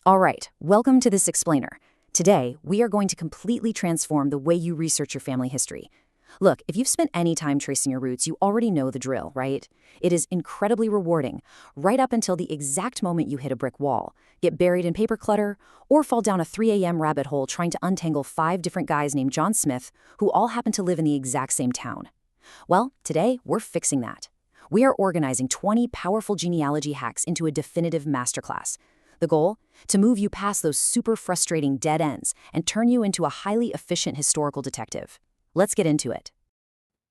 All right, welcome to this explainer. Today, we are going to completely transform the way you research your family history. Look, if you've spent any time tracing your roots, you already know the drill, right? It is incredibly rewarding, right up until the exact moment you hit a brick wall, get buried in paper clutter, or fall down a 3 a.m. rabbit hole trying to untangle 5 different guys named John Smith who all happen to live in the exact same town. Well, today, we're fixing that. We are organizing 20 powerful genealogy hacks into a definitive masterclass. The goal? To move you past those super frustrating dead ends and turn you into a highly efficient historical detective. Let's get into it.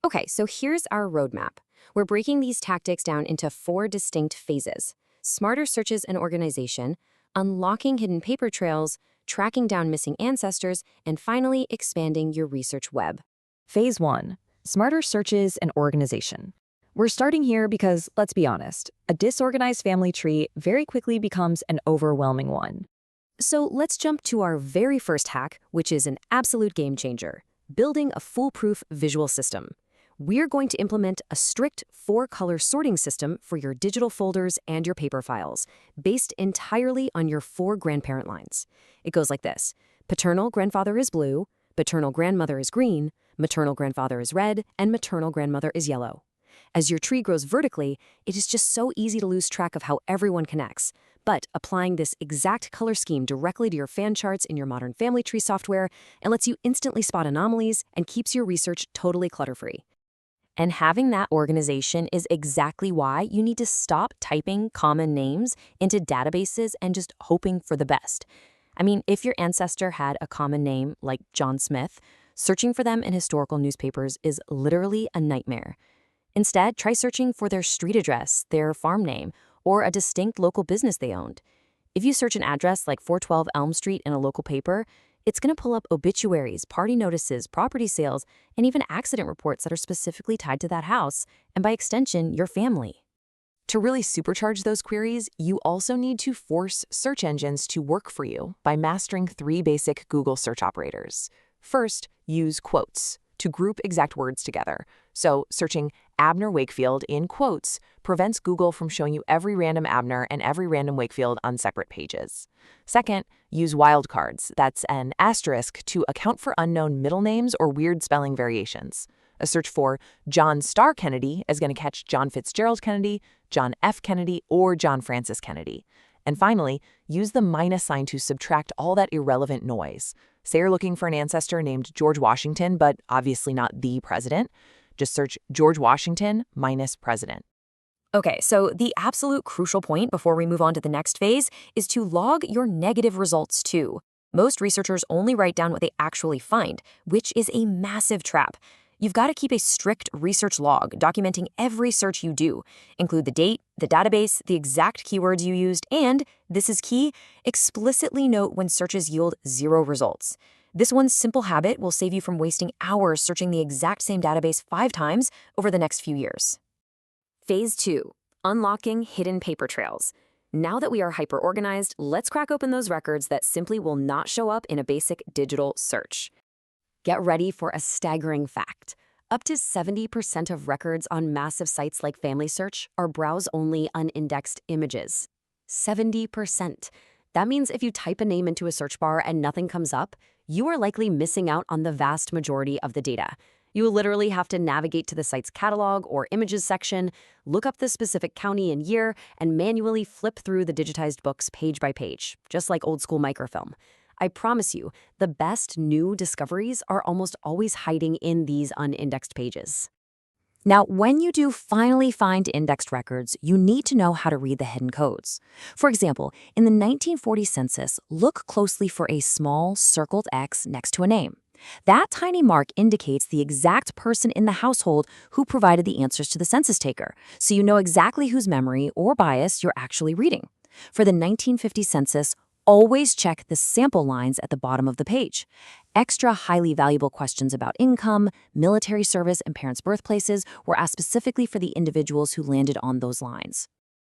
Okay, so here's our roadmap. We're breaking these tactics down into 4 distinct phases: smarter searches and organization, unlocking hidden paper trails, tracking down missing ancestors, and finally expanding your research web. Phase 1. Smarter searches and organization. We're starting here because, let's be honest, a disorganized family tree very quickly becomes an overwhelming one. So let's jump to our very first hack, which is an absolute game changer: building a foolproof visual system. We're going to implement a strict 4-color sorting system for your digital folders and your paper files, based entirely on your 4 grandparent lines. It goes like this: paternal grandfather is blue, paternal grandmother is green, maternal grandfather is red, and maternal grandmother is yellow. As your tree grows vertically, it is just so easy to lose track of how everyone connects. But applying this exact color scheme directly to your fan charts in your modern family tree software, it lets you instantly spot anomalies and keeps your research totally clutter-free. And having that organization is exactly why you need to stop typing common names into databases and just hoping for the best. I mean, if your ancestor had a common name like John Smith, searching for them in historical newspapers is literally a nightmare. Instead, try searching for their street address, their farm name, or a distinct local business they owned. If you search an address like 412 Elm Street in a local paper, it's going to pull up obituaries, party notices, property sales, and even accident reports that are specifically tied to that house, and by extension, your family. To really supercharge those queries, you also need to force search engines to work for you by mastering 3 basic Google search operators. First, use quotes to group exact words together. So searching Abner Wakefield in quotes prevents Google from showing you every random Abner and every random Wakefield on separate pages. Second, use wildcards. That's an asterisk to account for unknown middle names or weird spelling variations. A search for John Star Kennedy is going to catch John Fitzgerald Kennedy, John F. Kennedy, or John Francis Kennedy. And finally, use the minus sign to subtract all that irrelevant noise. Say you're looking for an ancestor named George Washington, but obviously not the president. Just search George Washington minus president. Okay, so the absolute crucial point before we move on to the next phase is to log your negative results too. Most researchers only write down what they actually find, which is a massive trap. You've got to keep a strict research log documenting every search you do. Include the date, the database, the exact keywords you used, and, this is key, explicitly note when searches yield 0 results. This one simple habit will save you from wasting hours searching the exact same database 5 times over the next few years. Phase 2. Unlocking hidden paper trails. Now that we are hyper-organized, let's crack open those records that simply will not show up in a basic digital search. Get ready for a staggering fact. Up to 70% of records on massive sites like Family Search are browse-only unindexed images. 70%. That means if you type a name into a search bar and nothing comes up, you are likely missing out on the vast majority of the data. You will literally have to navigate to the site's catalog or images section, look up the specific county and year, and manually flip through the digitized books page by page, just like old-school microfilm. I promise you, the best new discoveries are almost always hiding in these unindexed pages. Now, when you do finally find indexed records, you need to know how to read the hidden codes. For example, in the 1940 census, look closely for a small circled X next to a name. That tiny mark indicates the exact person in the household who provided the answers to the census taker, so you know exactly whose memory or bias you're actually reading. For the 1950 census, always check the sample lines at the bottom of the page. Extra highly valuable questions about income, military service, and parents' birthplaces were asked specifically for the individuals who landed on those lines.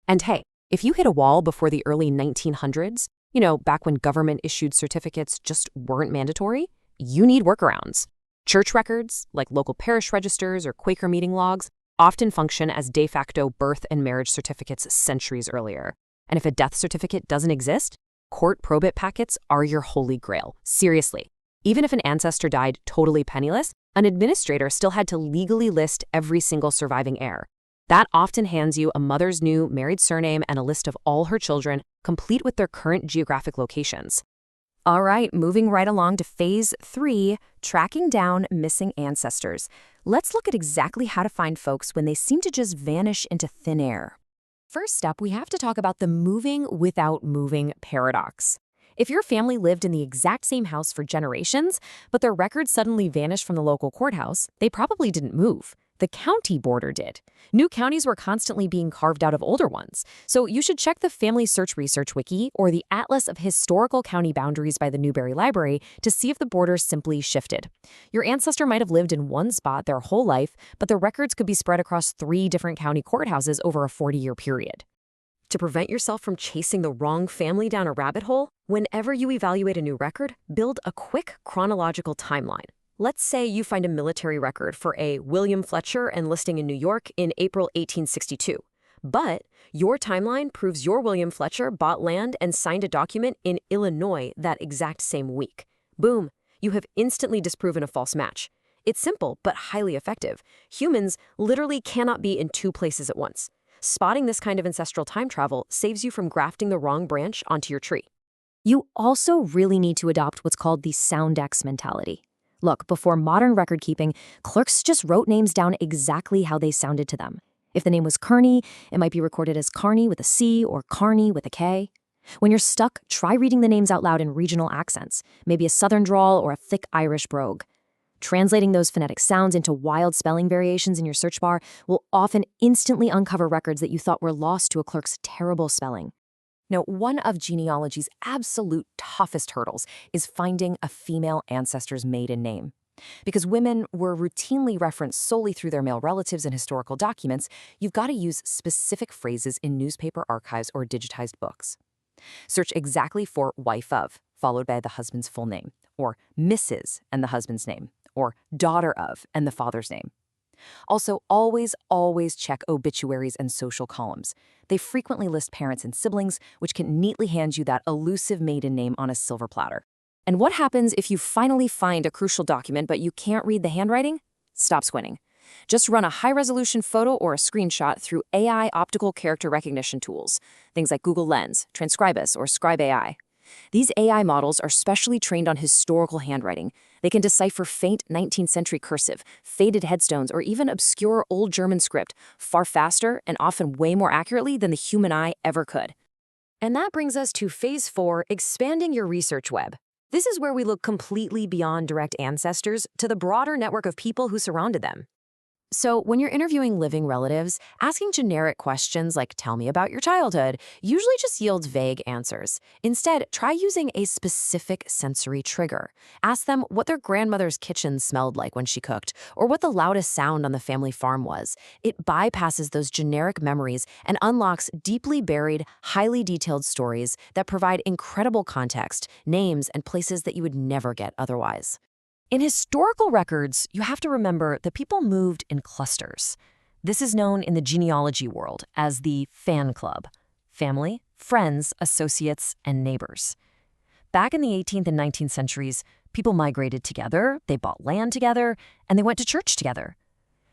And hey, if you hit a wall before the early 1900s, back when government-issued certificates just weren't mandatory, you need workarounds. Church records, like local parish registers or Quaker meeting logs, often function as de facto birth and marriage certificates centuries earlier. And if a death certificate doesn't exist, Court probate packets are your holy grail. Seriously. Even if an ancestor died totally penniless, an administrator still had to legally list every single surviving heir. That often hands you a mother's new married surname and a list of all her children, complete with their current geographic locations. All right, moving right along to phase 3, tracking down missing ancestors. Let's look at exactly how to find folks when they seem to just vanish into thin air. First step, we have to talk about the moving without moving paradox. If your family lived in the exact same house for generations, but their records suddenly vanished from the local courthouse, they probably didn't move. The county border did. New counties were constantly being carved out of older ones. So you should check the Family Search Research Wiki or the Atlas of Historical County Boundaries by the Newberry Library to see if the borders simply shifted. Your ancestor might have lived in one spot their whole life, but their records could be spread across 3 different county courthouses over a 40-year period. To prevent yourself from chasing the wrong family down a rabbit hole, whenever you evaluate a new record, build a quick chronological timeline. Let's say you find a military record for a William Fletcher enlisting in New York in April 1862. But your timeline proves your William Fletcher bought land and signed a document in Illinois that exact same week. Boom, you have instantly disproven a false match. It's simple but highly effective. Humans literally cannot be in 2 places at once. Spotting this kind of ancestral time travel saves you from grafting the wrong branch onto your tree. You also really need to adopt what's called the sound X mentality. Look, before modern record keeping, clerks just wrote names down exactly how they sounded to them. If the name was Kearney, it might be recorded as Carney with a C or Carney with a K. When you're stuck, try reading the names out loud in regional accents, maybe a southern drawl or a thick Irish brogue. Translating those phonetic sounds into wild spelling variations in your search bar will often instantly uncover records that you thought were lost to a clerk's terrible spelling. Now, one of genealogy's absolute toughest hurdles is finding a female ancestor's maiden name. Because women were routinely referenced solely through their male relatives in historical documents, you've got to use specific phrases in newspaper archives or digitized books. Search exactly for wife of, followed by the husband's full name, or Mrs. and the husband's name, or daughter of and the father's name. Also, always check obituaries and social columns. They frequently list parents and siblings, which can neatly hand you that elusive maiden name on a silver platter. And what happens if you finally find a crucial document but you can't read the handwriting? Stop squinting. Just run a high-resolution photo or a screenshot through AI optical character recognition tools, things like Google Lens, Transcribus, or Scribe AI. These AI models are specially trained on historical handwriting. They can decipher faint 19th century cursive, faded headstones, or even obscure Old German script far faster and often way more accurately than the human eye ever could. And that brings us to phase 4, expanding your research web. This is where we look completely beyond direct ancestors to the broader network of people who surrounded them. So when you're interviewing living relatives, asking generic questions like, tell me about your childhood, usually just yields vague answers. Instead, try using a specific sensory trigger. Ask them what their grandmother's kitchen smelled like when she cooked, or what the loudest sound on the family farm was. It bypasses those generic memories and unlocks deeply buried, highly detailed stories that provide incredible context, names, and places that you would never get otherwise. In historical records, you have to remember that people moved in clusters. This is known in the genealogy world as the fan club: family, friends, associates, and neighbors. Back in the 18th and 19th centuries, people migrated together, they bought land together, and they went to church together.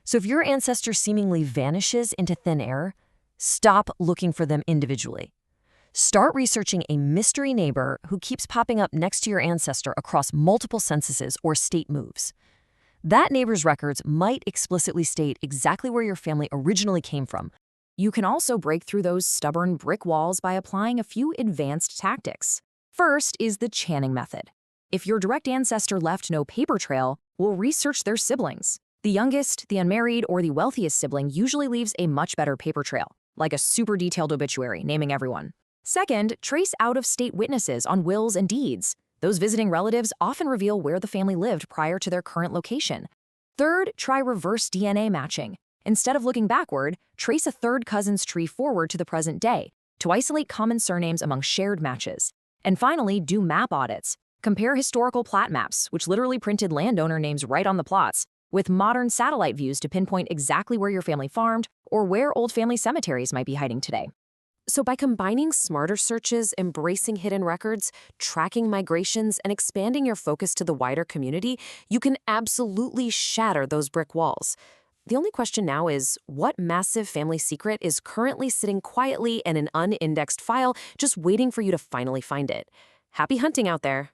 So if your ancestor seemingly vanishes into thin air, stop looking for them individually. Start researching a mystery neighbor who keeps popping up next to your ancestor across multiple censuses or state moves. That neighbor's records might explicitly state exactly where your family originally came from. You can also break through those stubborn brick walls by applying a few advanced tactics. First is the Channing method. If your direct ancestor left no paper trail, we'll research their siblings. The youngest, the unmarried, or the wealthiest sibling usually leaves a much better paper trail, like a super detailed obituary naming everyone. Second, trace out-of-state witnesses on wills and deeds. Those visiting relatives often reveal where the family lived prior to their current location. Third, try reverse DNA matching. Instead of looking backward, trace a third cousin's tree forward to the present day to isolate common surnames among shared matches. And finally, do map audits. Compare historical plat maps, which literally printed landowner names right on the plots, with modern satellite views to pinpoint exactly where your family farmed or where old family cemeteries might be hiding today. So by combining smarter searches, embracing hidden records, tracking migrations, and expanding your focus to the wider community, you can absolutely shatter those brick walls. The only question now is, what massive family secret is currently sitting quietly in an unindexed file, just waiting for you to finally find it? Happy hunting out there!